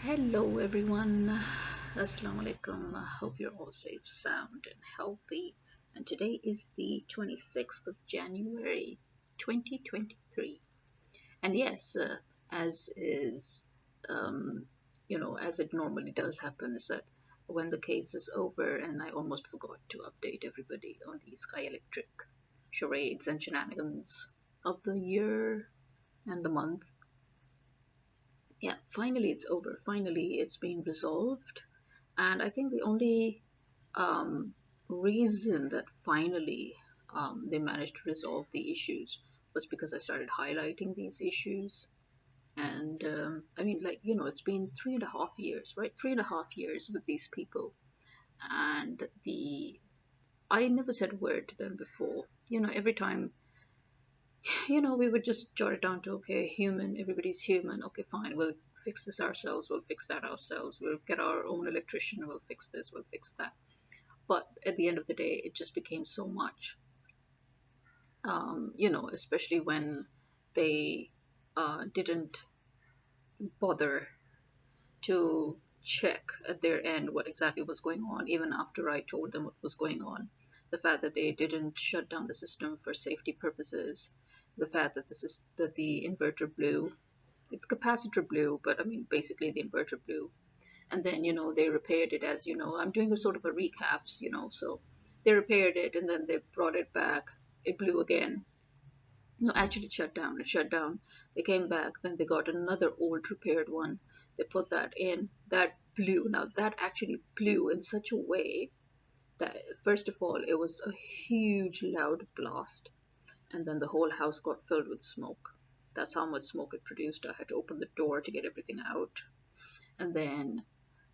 Hello everyone, Assalamu alaikum. I hope you're all safe, sound, and healthy. And today is the 26th of January 2023. And yes, as is, um, as it normally does happen, is that when the case is over, and I almost forgot to update everybody on the Skyelectric charades and shenanigans of the year and the month. Yeah, finally it's over. Finally, it's been resolved. And I think the only um, reason that finally they managed to resolve the issues was because I started highlighting these issues. And I mean, like, it's been 3.5 years, right? 3.5 years with these people. And I never said a word to them before. Every time, we would just jot it down to, okay, human, everybody's human. Okay, fine, we'll fix this ourselves, we'll fix that ourselves, we'll get our own electrician, we'll fix this, we'll fix that. But at the end of the day, it just became so much, especially when they didn't bother to check at their end what exactly was going on, even after I told them what was going on. The fact that they didn't shut down the system for safety purposes, the fact that the inverter blew, its capacitor blew, but I mean basically the inverter blew, and then they repaired it. As I'm doing a sort of a recaps, so they repaired it and then they brought it back. It blew again. No, actually it shut down. They came back, then they got another old repaired one. They put that in. That blew. Now that actually blew in such a way that, first of all, it was a huge loud blast, and then the whole house got filled with smoke. That's how much smoke it produced. I had to open the door to get everything out. And then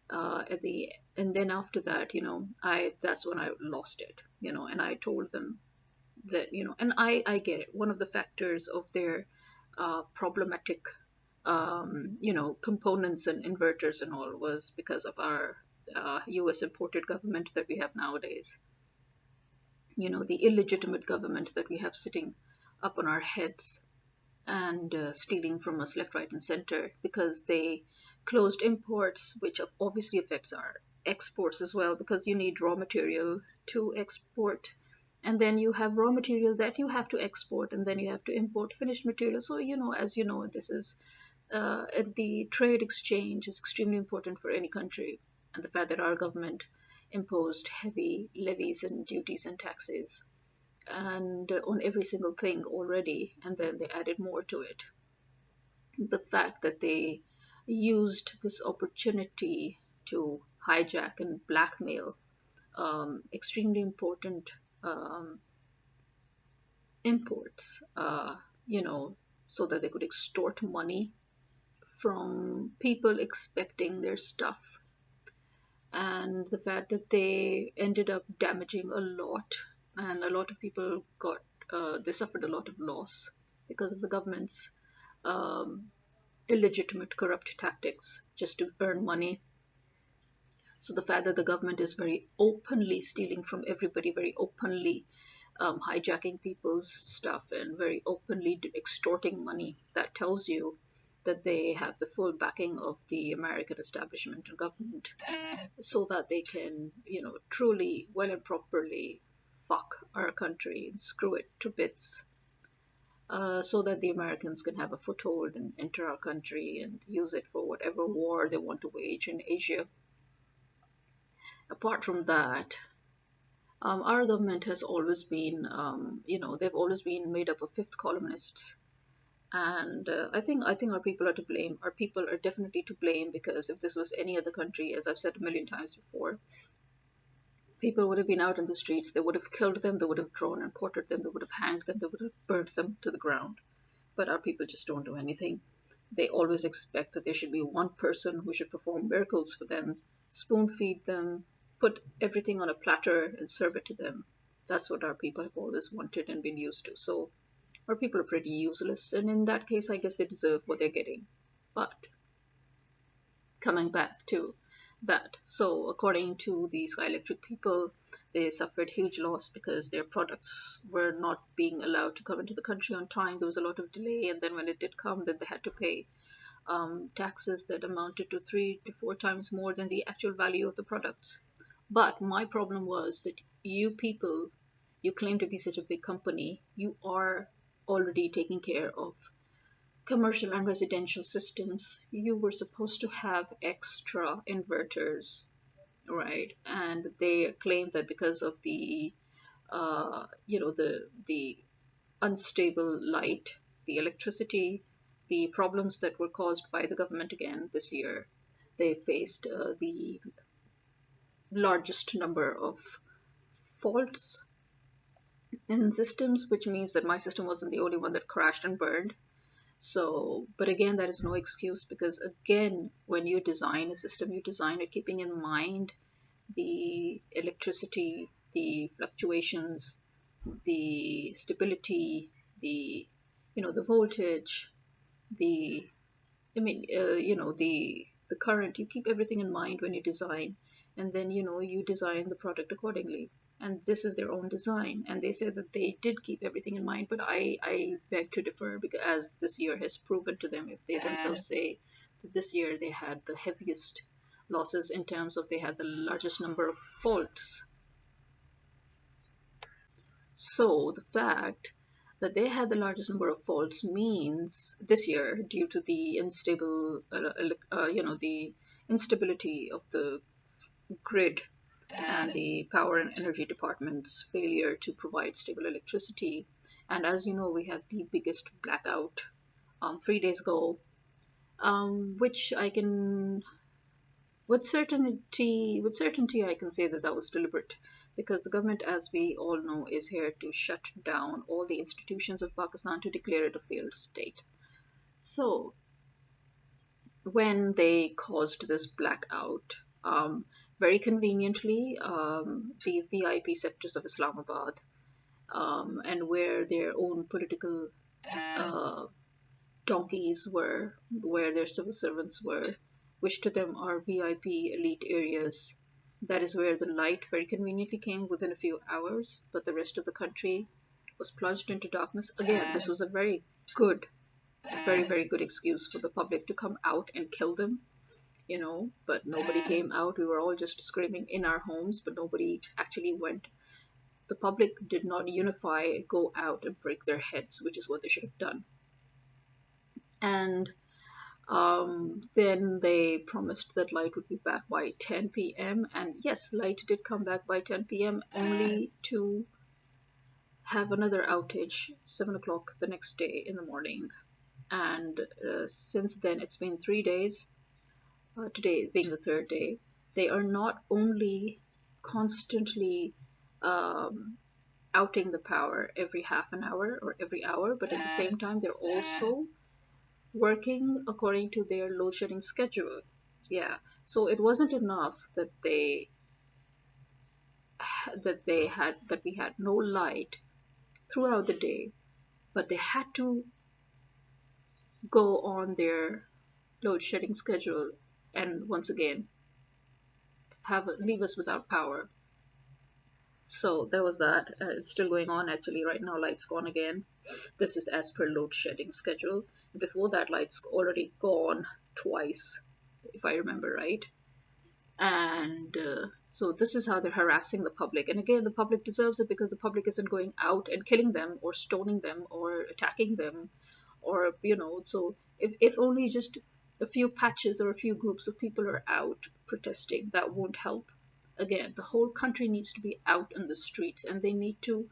and then after that, I that's when I lost it, and I told them that, and I get it. One of the factors of their problematic components and inverters and all was because of our US imported government that we have nowadays. The illegitimate government that we have sitting up on our heads and stealing from us left, right, and center, because they closed imports, which obviously affects our exports as well, because you need raw material to export. And then you have raw material that you have to export, and then you have to import finished material. So, as you know, this is the trade exchange is extremely important for any country. And the fact that our government imposed heavy levies and duties and taxes and on every single thing already, and then they added more to it. The fact that they used this opportunity to hijack and blackmail extremely important um, imports, so that they could extort money from people expecting their stuff. And the fact that they ended up damaging a lot, and a lot of people they suffered a lot of loss because of the government's um, illegitimate corrupt tactics just to earn money. So the fact that the government is very openly stealing from everybody, very openly hijacking people's stuff, and very openly extorting money, that tells you that they have the full backing of the American establishment and government, so that they can, truly, well and properly fuck our country and screw it to bits, so that the Americans can have a foothold and enter our country and use it for whatever war they want to wage in Asia. Apart from that, our government has always been, they've always been made up of fifth columnists, and I think our people are to blame. Our people are definitely to blame, because if this was any other country, as I've said a million times before, people would have been out in the streets. They would have killed them. They would have drawn and quartered them. They would have hanged them. They would have burnt them to the ground. But our people just don't do anything. They always expect that there should be one person who should perform miracles for them, spoon feed them, put everything on a platter and serve it to them. That's what our people have always wanted and been used to. So our people are pretty useless, and in that case, I guess they deserve what they're getting. But coming back to that, so according to the Skyelectric people, they suffered huge loss because their products were not being allowed to come into the country on time. There was a lot of delay, and then when it did come, then they had to pay taxes that amounted to 3 to 4 times more than the actual value of the products. But my problem was that you people, you claim to be such a big company, you are already taking care of commercial and residential systems. You were supposed to have extra inverters, right? And they claim that because of the the unstable light, the electricity, the problems that were caused by the government again this year, they faced the largest number of faults in systems, which means that my system wasn't the only one that crashed and burned. So, but again, that is no excuse, because again, when you design a system, you design it keeping in mind the electricity, the fluctuations, the stability, the the voltage, the the current. You keep everything in mind when you design, and then you design the product accordingly. And this is their own design, and they said that they did keep everything in mind, but I beg to differ, because as this year has proven to them, if they themselves say that this year they had the heaviest losses in terms of they had the largest number of faults. So the fact that they had the largest number of faults means this year, due to the the instability of the grid and the power and energy department's failure to provide stable electricity. And as you know, we had the biggest blackout 3 days ago, which I can with certainty I can say that that was deliberate, because the government, as we all know, is here to shut down all the institutions of Pakistan, to declare it a failed state. So when they caused this blackout, very conveniently, the VIP sectors of Islamabad, and where their own political uh, donkeys were, where their civil servants were, which to them are VIP elite areas. That is where the light very conveniently came within a few hours, but the rest of the country was plunged into darkness. Again, this was a good, very, very good excuse for the public to come out and kill them, but nobody came out. We were all just screaming in our homes, but nobody actually went. The public did not unify, go out and break their heads, which is what they should have done. And then they promised that light would be back by 10 p.m. And yes, light did come back by 10 p.m., only to have another outage 7 o'clock the next day in the morning. And since then, it's been 3 days, today being the third day. They are not only constantly um, outing the power every half an hour or every hour, but at the same time, they're also working according to their load shedding schedule. Yeah, so it wasn't enough that we had no light throughout the day, but they had to go on their load shedding schedule and once again leave us without power. So there was that. It's still going on actually right now. Light's gone again. This is as per load shedding schedule. Before that, light's already gone twice, if I remember right. And so this is how they're harassing the public. And again, the public deserves it, because the public isn't going out and killing them or stoning them or attacking them, or so if only just a few patches or a few groups of people are out protesting, that won't help. Again, the whole country needs to be out in the streets, and they need to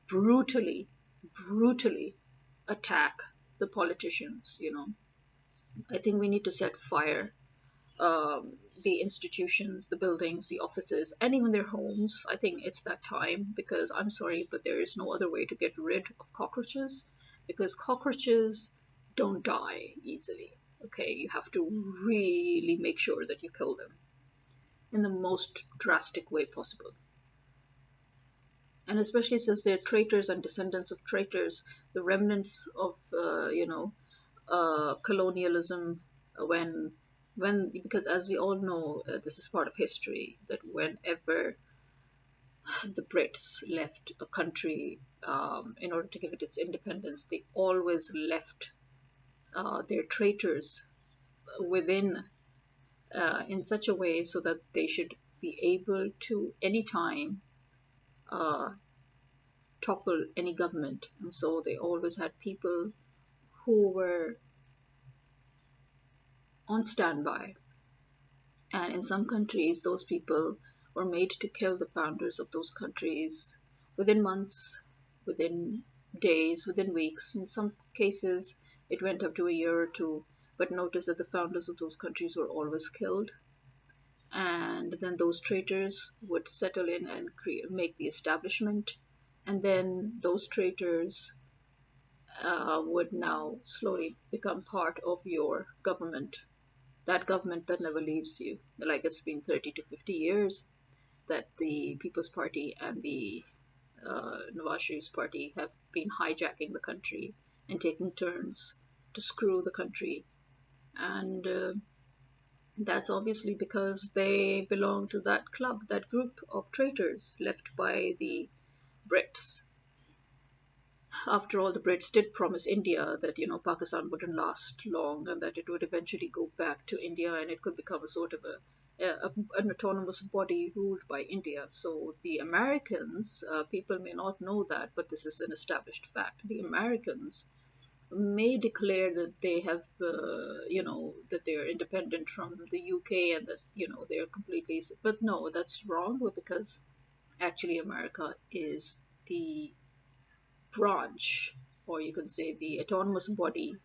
brutally attack the politicians. I think we need to set fire, the institutions, the buildings, the offices, and even their homes. I think it's that time, because I'm sorry, but there is no other way to get rid of cockroaches, because cockroaches don't die easily. Okay, you have to really make sure that you kill them in the most drastic way possible. And especially since they're traitors and descendants of traitors, the remnants of, colonialism, when because as we all know, this is part of history, that whenever the Brits left a country, in order to give it its independence, they always left their traitors within in such a way so that they should be able to anytime uh, topple any government. And so they always had people who were on standby. And in some countries, those people were made to kill the founders of those countries within months, within days, within weeks. In some cases, it went up to a year or two. But notice that the founders of those countries were always killed. And then those traitors would settle in and make the establishment. And then those traitors would now slowly become part of your government, that government that never leaves you. Like it's been 30 to 50 years that the People's Party and the Nawaz Sharif's party have been hijacking the country and taking turns to screw the country. And that's obviously because they belong to that club, that group of traitors left by the Brits. After all, the Brits did promise India that Pakistan wouldn't last long and that it would eventually go back to India and it could become a sort of an autonomous body ruled by India. So the Americans, people may not know that, but this is an established fact. The Americans may declare that they have, that they are independent from the UK and that they are completely. But no, that's wrong because actually America is the branch, or you can say the autonomous body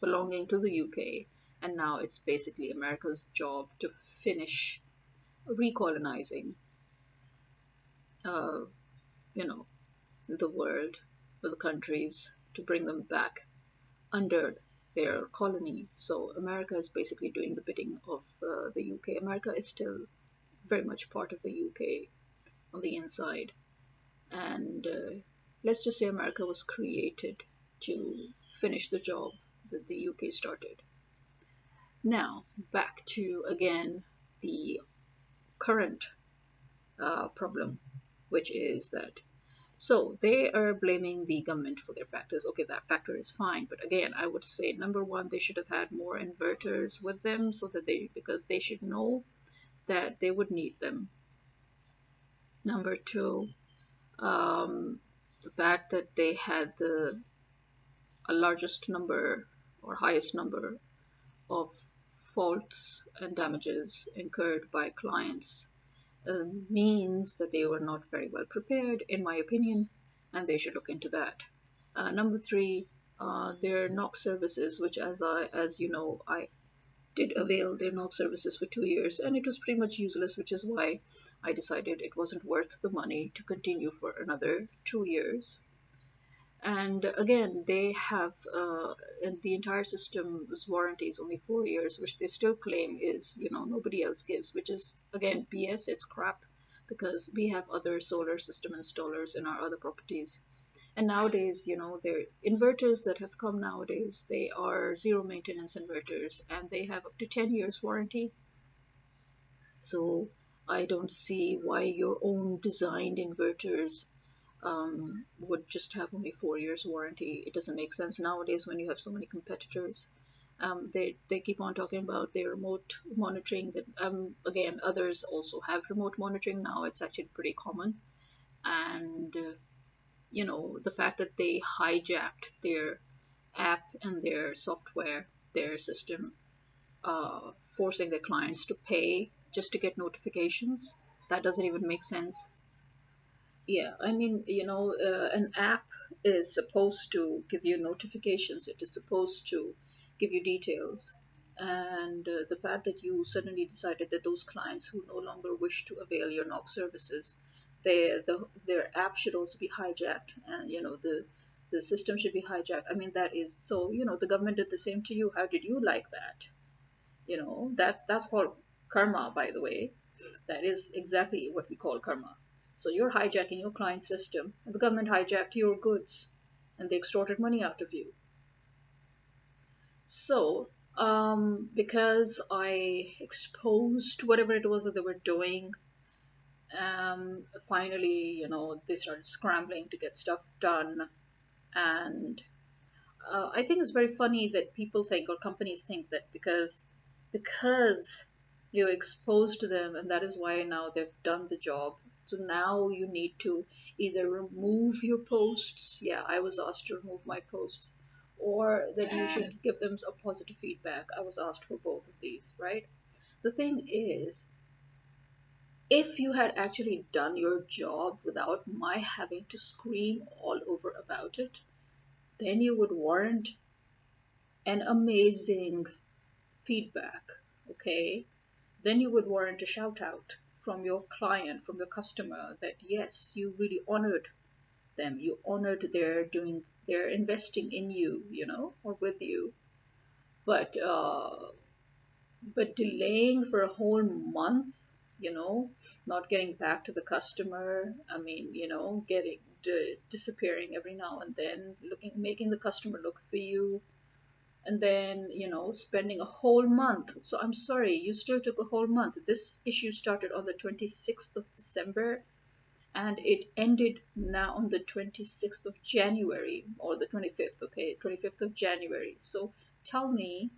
belonging to the UK, and now it's basically America's job to finish recolonizing, uh, you know, the world, the countries, to bring them back under their colony. So America is basically doing the bidding of the UK. America is still very much part of the UK on the inside, and let's just say America was created to finish the job that the UK started. Now, back to again the current problem, which is that so they are blaming the government for their factors. Okay, that factor is fine, but again, I would say number one, they should have had more inverters with them so that because they should know that they would need them. Number two, the fact that they had the largest number or highest number of faults and damages incurred by clients means that they were not very well prepared, in my opinion, and they should look into that. Number three, their knock services, which as you know, I did avail their knock services for 2 years, and it was pretty much useless, which is why I decided it wasn't worth the money to continue for another 2 years. And again, they have and the entire system's warranty is only 4 years, which they still claim is nobody else gives, which is again BS. It's crap because we have other solar system installers in our other properties. And nowadays, they're inverters that have come nowadays. They are zero maintenance inverters, and they have up to 10 years warranty. So I don't see why your own designed inverters would just have only 4 years warranty. It doesn't make sense nowadays when you have so many competitors. They keep on talking about their remote monitoring. That again, others also have remote monitoring now. It's actually pretty common, and the fact that they hijacked their app and their software, their system, forcing their clients to pay just to get notifications. That doesn't even make sense. Yeah, I mean, an app is supposed to give you notifications, it is supposed to give you details. And the fact that you suddenly decided that those clients who no longer wish to avail your knock services, their app should also be hijacked, and the system should be hijacked. I mean, that is so. The government did the same to you. How did you like that? That's called karma, by the way. That is exactly what we call karma. So you're hijacking your client system, and the government hijacked your goods, and they extorted money out of you. So, because I exposed whatever it was that they were doing, finally, they started scrambling to get stuff done. And I think it's very funny that people think, or companies think, that because because you exposed them, and that is why now they've done the job. So now you need to either remove your posts. Yeah, I was asked to remove my posts, or that you should give them a positive feedback. I was asked for both of these, right? The thing is, if you had actually done your job without my having to scream all over about it, then you would warrant an amazing feedback, okay? Then you would warrant a shout out from your client, from your customer, that yes, you really honored them. You honored their investing in you, or with you. But delaying for a whole month, you know, not getting back to the customer. I mean, getting disappearing every now and then, making the customer look for you, and then spending a whole month. So I'm sorry, you still took a whole month. This issue started on the 26th of December, and it ended now on the 26th of January, or the 25th. Okay, 25th of January. So tell me,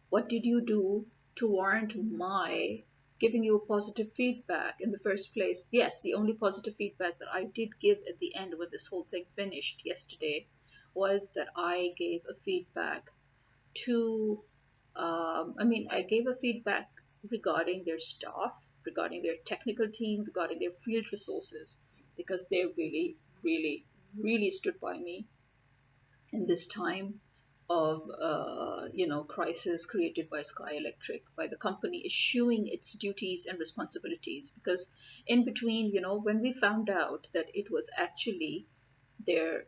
what did you do to warrant my giving you a positive feedback in the first place? Yes, the only positive feedback that I did give at the end when this whole thing finished yesterday was that I gave a feedback to, I gave a feedback regarding their staff, regarding their technical team, regarding their field resources, because they really, really, really stood by me in this time of, crisis created by Skyelectric, by the company eschewing its duties and responsibilities. Because in between, when we found out that it was actually their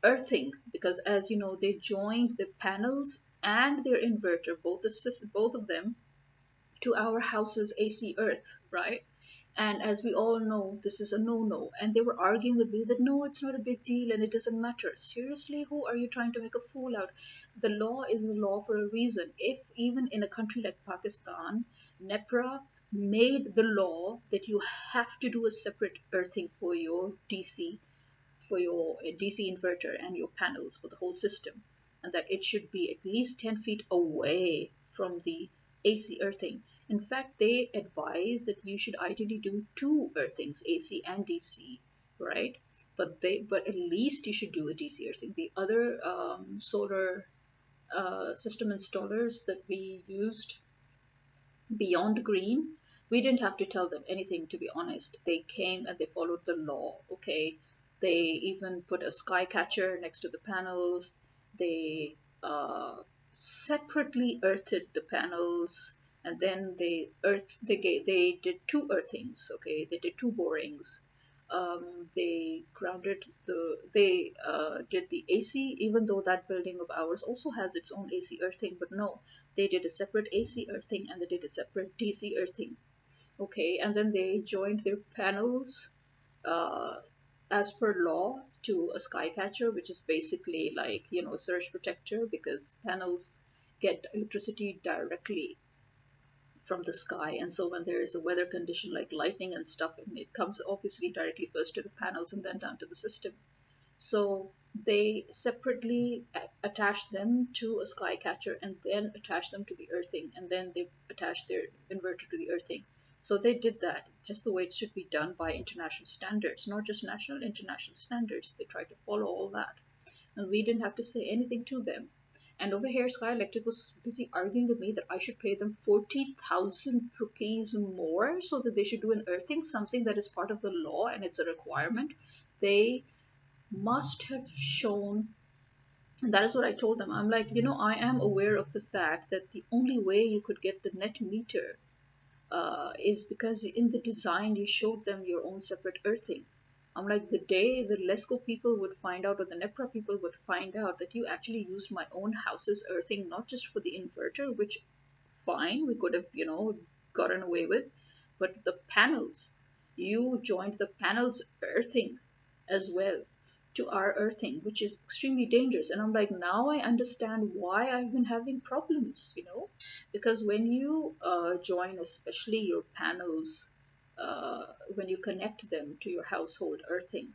earthing, because as you know, they joined the panels and their inverter, both of them, to our house's AC earth, right? And as we all know, this is a no-no. And they were arguing with me that no, it's not a big deal and it doesn't matter. Seriously, who are you trying to make a fool out? The law is the law for a reason. If even in a country like Pakistan, NEPRA made the law that you have to do a separate earthing for your DC, for your DC inverter and your panels for the whole system, and that it should be at least 10 feet away from the AC earthing. In fact, they advise that you should ideally do two earthings, AC and DC, right? But at least you should do a DC earthing. The other solar system installers that we used beyond green, we didn't have to tell them anything, to be honest. They came and they followed the law, okay? They even put a sky catcher next to the panels. They separately earthed the panels, and then they did two earthings, okay? They did two borings. They did the AC, even though that building of ours also has its own AC earthing, but no, they did a separate AC earthing and they did a separate DC earthing. Okay, and then they joined their panels uh, as per law to a sky catcher, which is basically like, a surge protector, because panels get electricity directly from the sky. And so when there is a weather condition like lightning and stuff, and it comes obviously directly first to the panels and then down to the system. So they separately attach them to a sky catcher and then attach them to the earthing, and then they attach their inverter to the earthing. So they did that just the way it should be done by international standards, not just national, international standards. They tried to follow all that, and we didn't have to say anything to them. And over here, Skyelectric was busy arguing with me that I should pay them 40,000 rupees more so that they should do an earthing, something that is part of the law and it's a requirement. They must have shown, and that is what I told them. I'm like, I am aware of the fact that the only way you could get the net meter is because in the design you showed them your own separate earthing. I'm like, the day the Lesco people would find out, or the NEPRA people would find out that you actually used my own house's earthing, not just for the inverter, which fine, we could have, gotten away with, but the panels, you joined the panels earthing as well to our earthing, which is extremely dangerous. And I'm like, now I understand why I've been having problems, because when you join, especially your panels, when you connect them to your household earthing,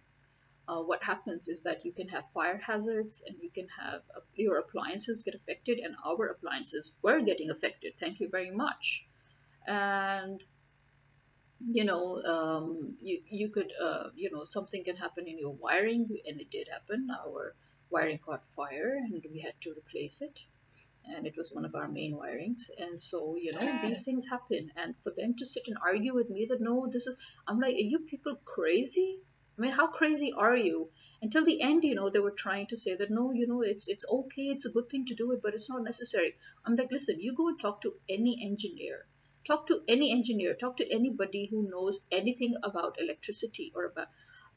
what happens is that you can have fire hazards, and you can have your appliances get affected, and our appliances were getting affected. Thank you very much. And you could something can happen in your wiring, and it did happen. Our wiring caught fire, and we had to replace it, and it was one of our main wirings. And so these things happen, and for them to sit and argue with me that no, this is, I'm like, are you people crazy? I mean, how crazy are you? Until the end, they were trying to say that no, it's okay, it's a good thing to do it, but it's not necessary. I'm like, listen, you go and talk to any engineer, talk to anybody who knows anything about electricity, or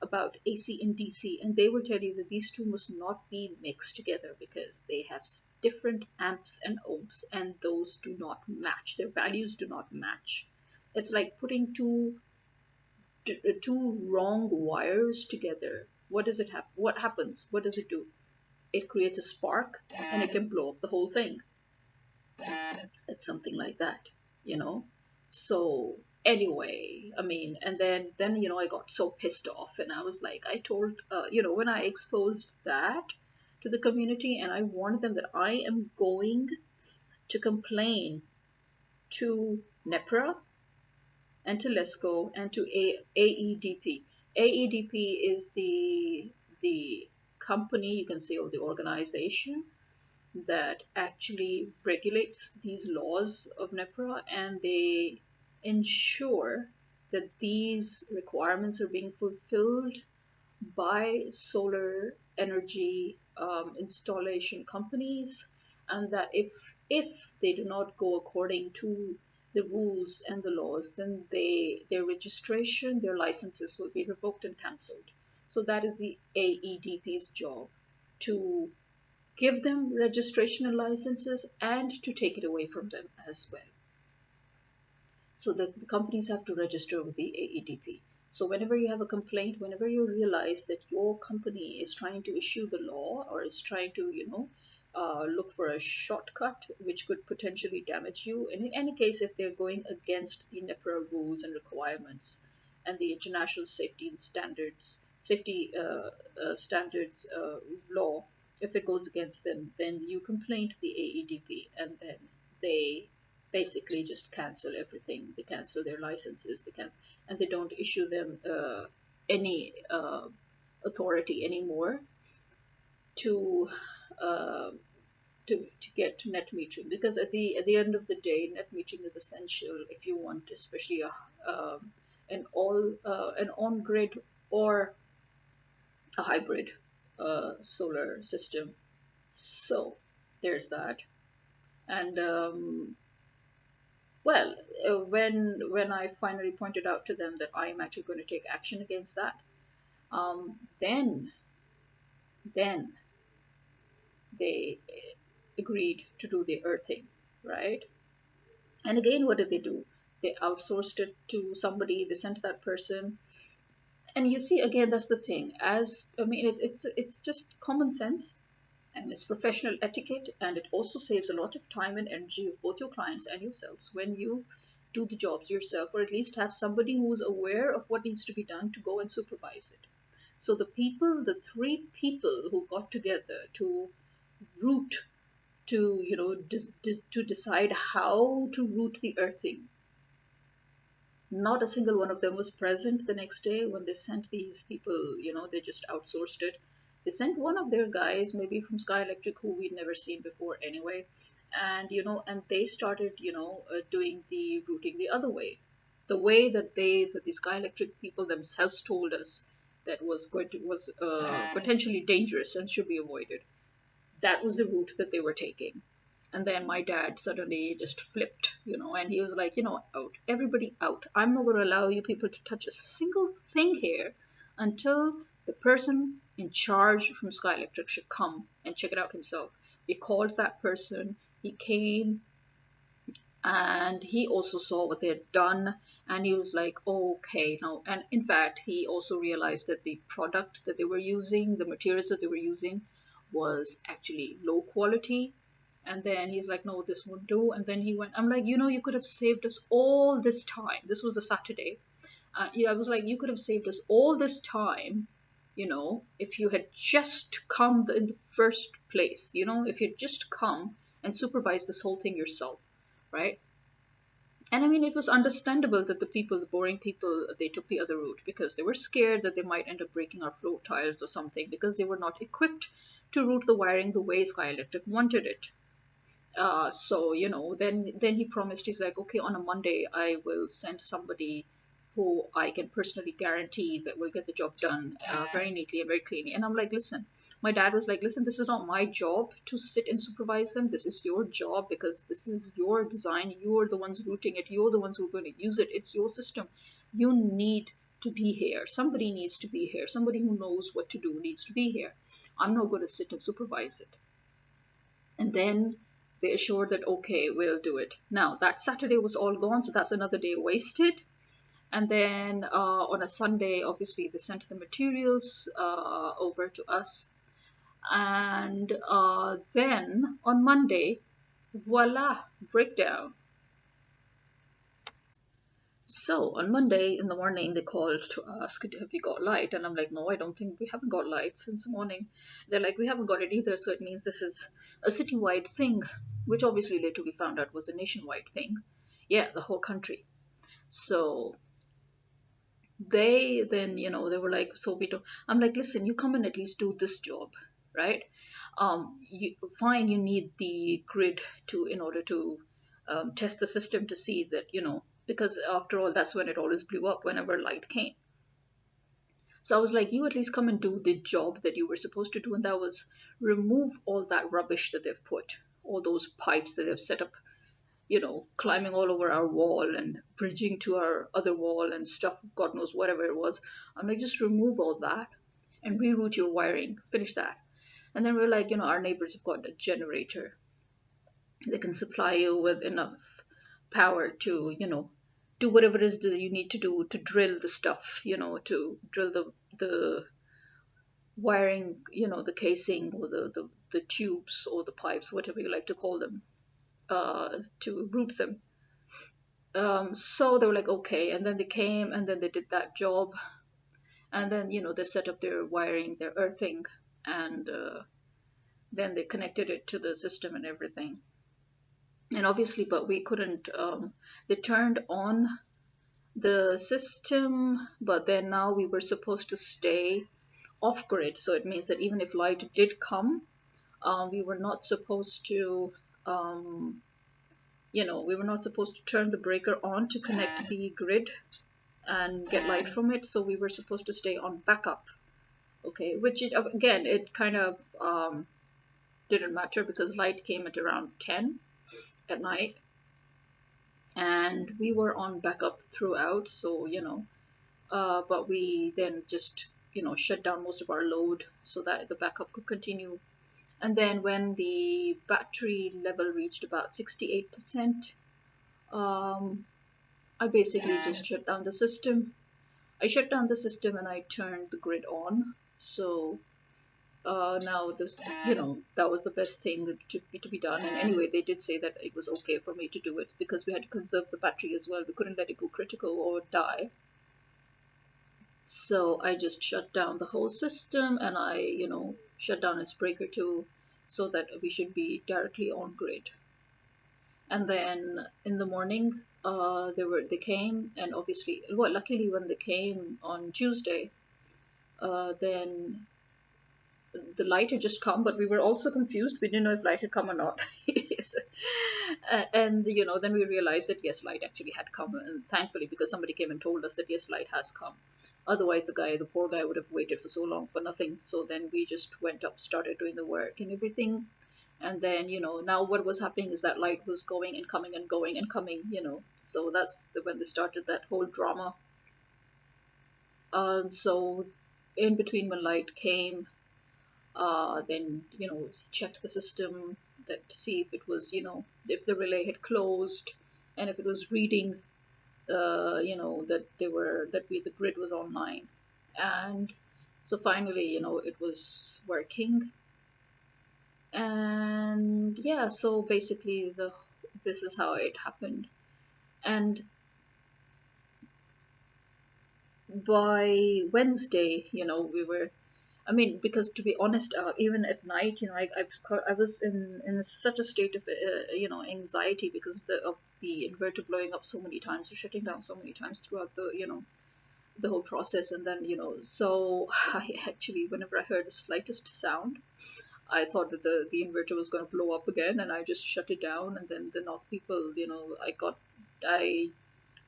about AC and DC, and they will tell you that these two must not be mixed together because they have different amps and ohms, and those do not match. Their values do not match. It's like putting two wrong wires together. What does it have? What happens? What does it do? It creates a spark, and it can blow up the whole thing. It's something like that, you know. So anyway, I mean, and then I got so pissed off, and I was like, I told when I exposed that to the community, and I warned them that I am going to complain to NEPRA and to LESCO and to AEDP. AEDP is the company, you can say, or the organization that actually regulates these laws of NEPRA, and they ensure that these requirements are being fulfilled by solar energy installation companies, and that if they do not go according to the rules and the laws, then their registration, their licenses will be revoked and cancelled. So that is the AEDP's job, to give them registration and licenses, and to take it away from them as well. So the companies have to register with the AEDP. So whenever you have a complaint, whenever you realize that your company is trying to issue the law, or is trying to, look for a shortcut which could potentially damage you, and in any case, if they're going against the NEPRA rules and requirements and the international safety standards law, if it goes against them, then you complain to the AEDP, and then they basically just cancel everything. They cancel their licenses, and they don't issue them any authority anymore to uh, to get net metering, because at the end of the day, net metering is essential if you want, especially an on grid or a hybrid solar system. So there's that. And well, when I finally pointed out to them that I am actually going to take action against that, then they agreed to do the earthing, right? And again, what did they do? They outsourced it to somebody. They sent that person. And you see, again, that's the thing. As I mean, it's just common sense, and it's professional etiquette, and it also saves a lot of time and energy of both your clients and yourselves when you do the jobs yourself, or at least have somebody who's aware of what needs to be done to go and supervise it. So the three people who got together to route to to decide how to route the earthing, not a single one of them was present the next day when they sent these people. They just outsourced it. They sent one of their guys, maybe from Skyelectric, who we'd never seen before anyway, and they started doing the routing the other way, the way that the Skyelectric people themselves told us that was potentially dangerous and should be avoided. That was the route that they were taking. And then my dad suddenly just flipped, and he was like, out, everybody out. I'm not going to allow you people to touch a single thing here until the person in charge from Skyelectric should come and check it out himself. We called that person. He came, and he also saw what they had done, and he was like, oh, okay, no. And in fact, he also realized that the product that they were using, the materials that they were using, was actually low quality. And then he's like, no, this won't do. And then he went, I'm like, you could have saved us all this time. This was a Saturday. Yeah, I was like, you could have saved us all this time if you had just come in the first place, if you'd just come and supervised this whole thing yourself, right? And I mean, it was understandable that the boring people, they took the other route because they were scared that they might end up breaking our floor tiles or something because they were not equipped to route the wiring the way Skyelectric wanted it. So then he promised, he's like, okay, on a Monday I will send somebody who I can personally guarantee that will get the job done very neatly and very cleanly. And I'm like, listen, my dad was like, listen, this is not my job to sit and supervise them. This is your job because this is your design. You're the ones routing it. You're the ones who are going to use it. It's your system. You need to be here. Somebody needs to be here. Somebody who knows what to do needs to be here. I'm not going to sit and supervise it. And then they assured that, okay, we'll do it. Now, that Saturday was all gone, so that's another day wasted. And then on a Sunday, obviously, they sent the materials over to us. And then on Monday, voila, breakdown. So on Monday in the morning, they called to ask, have we got light? And I'm like, no, I don't think we haven't got light since morning. They're like, we haven't got it either, so it means this is a citywide thing, which obviously later we found out was a nationwide thing. Yeah, the whole country. So they then, they were like, so we don't. I'm like, listen, you come and at least do this job, right? Fine, you need the grid to in order to test the system to see that, because after all, that's when it always blew up whenever light came. So I was like, you at least come and do the job that you were supposed to do, and that was remove all that rubbish that they've put, all those pipes that they've set up, climbing all over our wall and bridging to our other wall and stuff, God knows whatever it was. I'm like, just remove all that and reroute your wiring, finish that. And then we're like, our neighbors have got a generator. They can supply you with enough power to, do whatever it is that you need to do to drill the stuff, to drill the wiring, the casing or the tubes or the pipes, whatever you like to call them, to route them. So they were like, okay. And then they came and then they did that job. And then, they set up their wiring, their earthing, and then they connected it to the system and everything. And obviously, but we couldn't, they turned on the system, but then now we were supposed to stay off grid. So it means that even if light did come, we were not supposed to, we were not supposed to turn the breaker on to connect the grid and get light from it. So we were supposed to stay on backup. Okay, which again, it kind of didn't matter because light came at around 10 at night and we were on backup throughout. So, but we then just, shut down most of our load so that the backup could continue. And then when the battery level reached about 68%, I basically just shut down the system. I shut down the system and I turned the grid on. So now this, that was the best thing to be done. And anyway, they did say that it was okay for me to do it because we had to conserve the battery as well. We couldn't let it go critical or die. So I just shut down the whole system and I, shut down its breaker too, so that we should be directly on grid. And then in the morning, they came, and obviously, well, luckily when they came on Tuesday, then the light had just come, but we were also confused. We didn't know if light had come or not. And then we realized that yes, light actually had come, and thankfully, because somebody came and told us that yes, light has come. Otherwise, the poor guy would have waited for so long for nothing. So then we just went up, started doing the work and everything. And then, now what was happening is that light was going and coming and going and coming, So that's when they started that whole drama. So in between when light came, then checked the system to see if it was if the relay had closed and if it was reading that the grid was online. And so finally it was working. And yeah, so basically this is how it happened. And by Wednesday, we were I mean, because to be honest, even at night, I was in such a state of anxiety because of the inverter blowing up so many times or shutting down so many times throughout the whole process. And then so I actually, whenever I heard the slightest sound, I thought that the inverter was going to blow up again, and I just shut it down. And then the knock people, I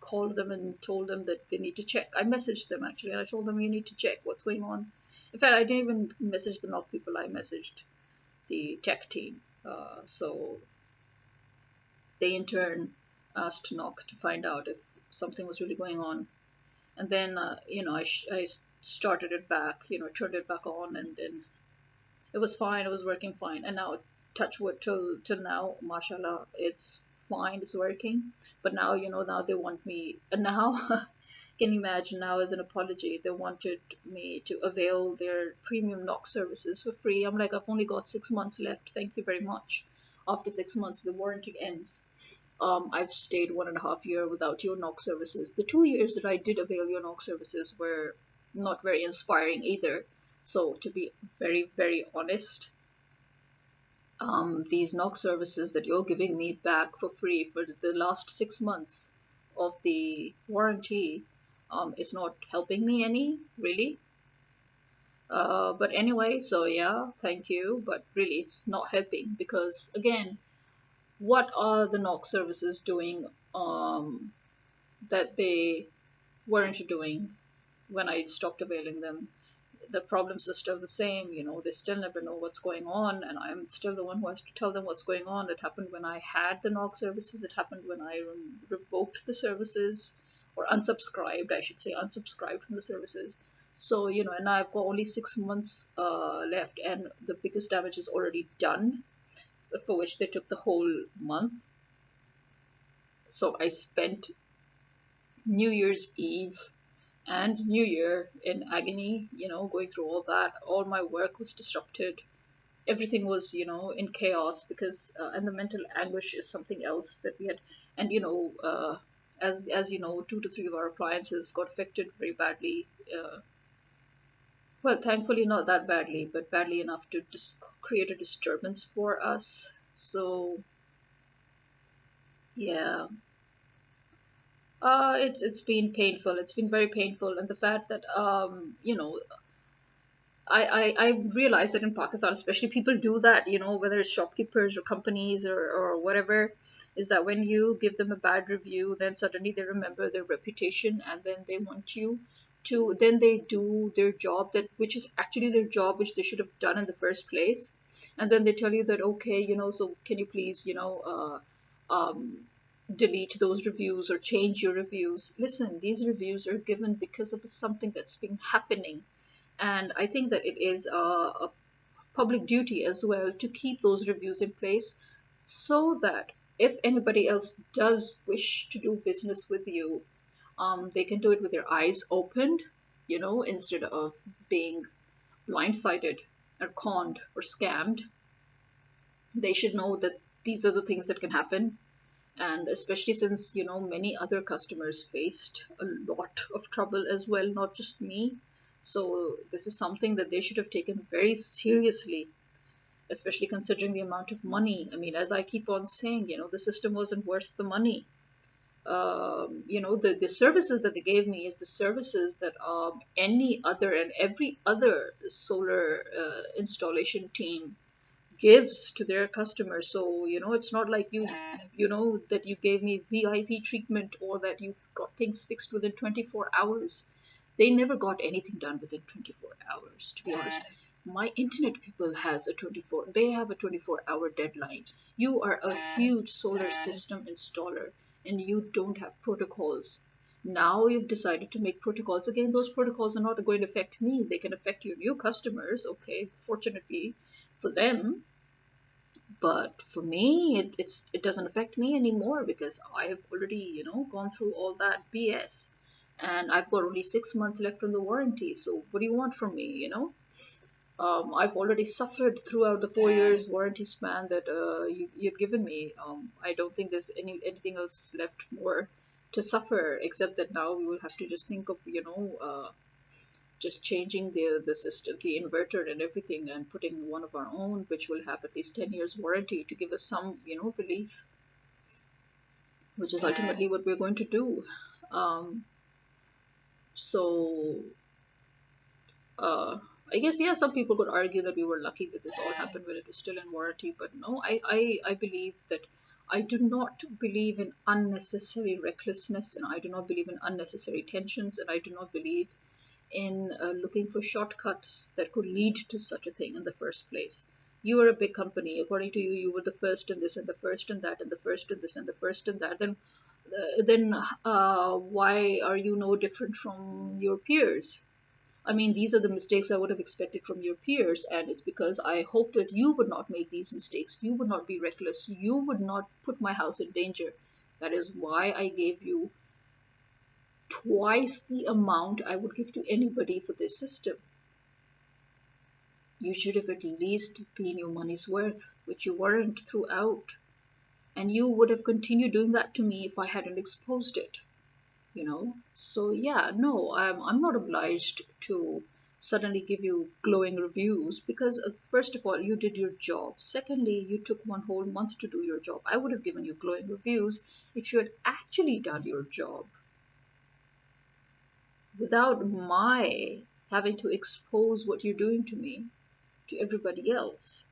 called them and told them that they need to check. I messaged them actually, and I told them you need to check what's going on. In fact, I didn't even message the knock people. I messaged the tech team. So they in turn asked knock to find out if something was really going on. And then I started it back, turned it back on, and then it was fine. It was working fine. And now, touch wood, till now, mashallah, it's fine. It's working. But now, now they want me. And now, can you imagine? Now, as an apology, they wanted me to avail their premium knock services for free. I'm like, I've only got 6 months left. Thank you very much. After 6 months, the warranty ends. I've stayed 1.5 years without your knock services. The 2 years that I did avail your knock services were not very inspiring either. So, to be very, very honest, these knock services that you're giving me back for free for the last 6 months of the warranty is not helping me any, really. But anyway, so yeah, thank you. But really, it's not helping because, again, what are the knock services doing that they weren't doing when I stopped availing them? The problems are still the same. They still never know what's going on, and I'm still the one who has to tell them what's going on. It happened when I had the knock services. It happened when I revoked the services, or unsubscribed, I should say, unsubscribed from the services. So and I've got only 6 months left, and the biggest damage is already done, for which they took the whole month. So I spent New Year's Eve and New Year in agony, going through all that. All my work was disrupted. Everything was, in chaos because, and the mental anguish is something else that we had. And, as you know, 2 to 3 of our appliances got affected very badly. Well, thankfully, not that badly, but badly enough to just create a disturbance for us. So, yeah. It's been painful. It's been very painful, and the fact that I realized that in Pakistan, especially, people do that, whether it's shopkeepers or companies or whatever, is that when you give them a bad review, then suddenly they remember their reputation, and then they want you to, then they do their job, that which is actually their job, which they should have done in the first place. And then they tell you that, okay, so can you please, delete those reviews or change your reviews. Listen, these reviews are given because of something that's been happening, and I think that it is a public duty as well to keep those reviews in place, so that if anybody else does wish to do business with you, they can do it with their eyes opened, instead of being blindsided or conned or scammed. They should know that these are the things that can happen. And especially since many other customers faced a lot of trouble as well, not just me. So this is something that they should have taken very seriously, especially considering the amount of money. I mean, as I keep on saying, the system wasn't worth the money. The services that they gave me is the services that any other and every other solar installation team gives to their customers. So it's not like that you gave me VIP treatment, or that you've got things fixed within 24 hours. They never got anything done within 24 hours, to be honest. My internet people has a 24, they have a 24-hour deadline. You are a huge solar system installer, and you don't have protocols. Now you've decided to make protocols. Again, those protocols are not going to affect me. They can affect your new customers, okay, fortunately for them. But for me, it doesn't affect me anymore, because I have already gone through all that BS, and I've got only 6 months left on the warranty. So what do you want from me? I've already suffered throughout the 4 years warranty span that you've given me. I don't think there's anything else left more to suffer, except that now we will have to just think of just changing the system, the inverter and everything, and putting one of our own, which will have at least 10 years warranty to give us some, relief, which is ultimately what we're going to do. Um, so uh, I guess, yeah, some people could argue that we were lucky that this all happened when it was still in warranty, but no, I believe that I do not believe in unnecessary recklessness, and I do not believe in unnecessary tensions, and I do not believe in looking for shortcuts that could lead to such a thing in the first place. You are a big company. According to you, you were the first in this and the first in that and the first in this and the first in that. Then why are you no different from your peers? I mean, these are the mistakes I would have expected from your peers, and it's because I hope that you would not make these mistakes. You would not be reckless. You would not put my house in danger. That is why I gave you twice the amount I would give to anybody for this system. You should have at least been your money's worth, which you weren't throughout. And you would have continued doing that to me if I hadn't exposed it. So yeah, no, I'm not obliged to suddenly give you glowing reviews because first of all, you did your job. Secondly, you took one whole month to do your job. I would have given you glowing reviews if you had actually done your job without my having to expose what you're doing to me to everybody else.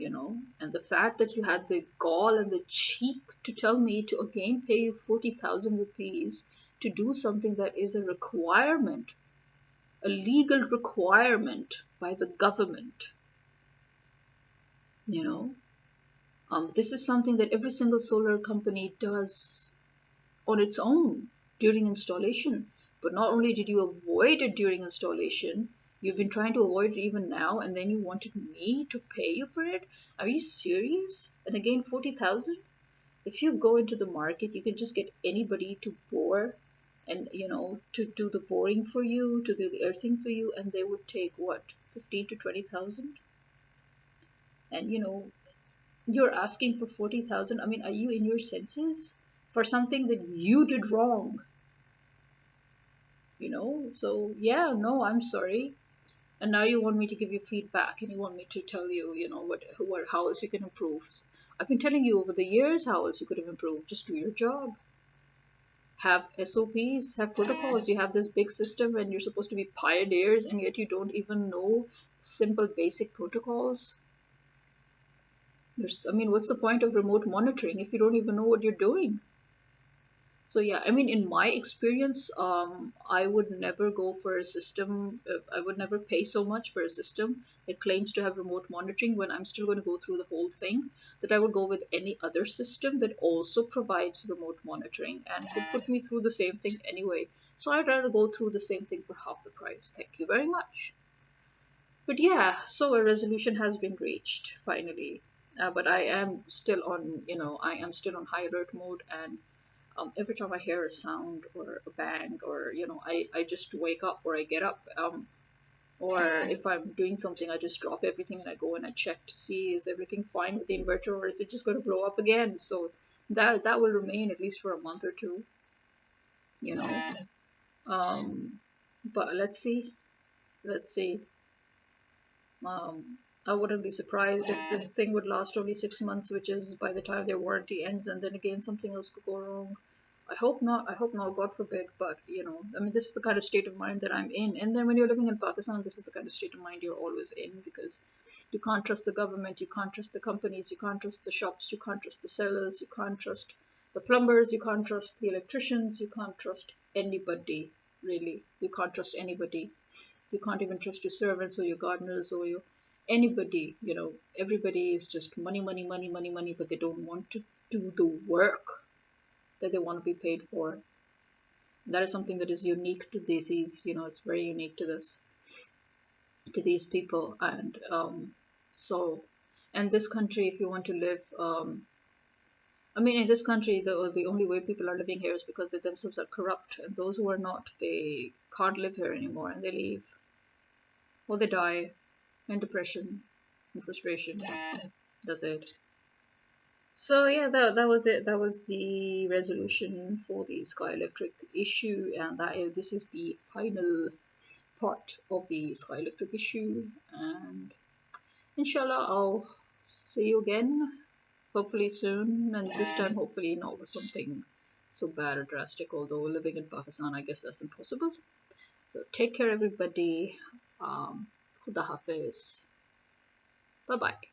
And the fact that you had the gall and the cheek to tell me to again pay you 40,000 rupees to do something that is a requirement, a legal requirement by the government. you know this is something that every single solar company does on its own during installation. But not only did you avoid it during installation, you've been trying to avoid it even now, and then you wanted me to pay you for it? Are you serious? And again, 40,000? If you go into the market, you can just get anybody to bore and, to do the boring for you, to do the earthing for you, and they would take what, 15 to 20,000? And, you're asking for 40,000. I mean, are you in your senses for something that you did wrong? So yeah, no, I'm sorry. And now you want me to give you feedback, and you want me to tell you, how else you can improve. I've been telling you over the years how else you could have improved. Just do your job. Have SOPs, have protocols. You have this big system and you're supposed to be pioneers, and yet you don't even know simple basic protocols. I mean, what's the point of remote monitoring if you don't even know what you're doing? So yeah, I mean, in my experience, I would never go for a system. I would never pay so much for a system that claims to have remote monitoring when I'm still going to go through the whole thing. That I would go with any other system that also provides remote monitoring and would put me through the same thing anyway. So I'd rather go through the same thing for half the price. Thank you very much. But yeah, so a resolution has been reached finally. But I am still on high alert mode, and every time I hear a sound or a bang, or I just wake up or I get up, or if I'm doing something, I just drop everything and I go and I check to see is everything fine with the inverter, or is it just going to blow up again. So that will remain at least for a month or two, you know. Um, but let's see. Um, I wouldn't be surprised if this thing would last only 6 months, which is by the time their warranty ends, and then again something else could go wrong. I hope not. I hope not. God forbid. But I mean, this is the kind of state of mind that I'm in. And then when you're living in Pakistan, this is the kind of state of mind you're always in, because you can't trust the government, you can't trust the companies, you can't trust the shops, you can't trust the sellers, you can't trust the plumbers, you can't trust the electricians, you can't trust anybody. Really, you can't trust anybody. You can't even trust your servants or your gardeners or your anybody. Everybody is just money, money, money, money, money, but they don't want to do the work that they want to be paid for. That is something that is unique to this. It's very unique to these people. And so, and this country, if you want to live, I mean, in this country, the only way people are living here is because they themselves are corrupt, and those who are not, they can't live here anymore, and they leave, or they die in depression and frustration. That's it. So yeah, that was it. That was the resolution for the Skyelectric issue, and this is the final part of the Skyelectric issue, and inshallah I'll see you again hopefully soon, and this time hopefully not with something so bad or drastic, although living in Pakistan I guess that's impossible. So take care everybody. Khuda Hafiz. Bye bye.